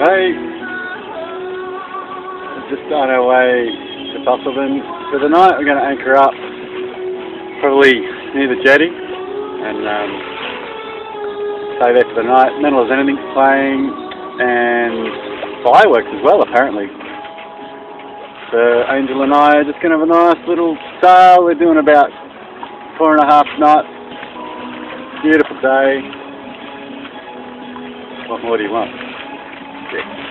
Hey, just on our way to Busselton for the night. We're going to anchor up probably near the jetty and stay there for the night. Mental as anything's playing and fireworks as well apparently. So Angel and I are just going to have a nice little sail. We're doing about 4.5 knots. Beautiful day. What more do you want? Yeah.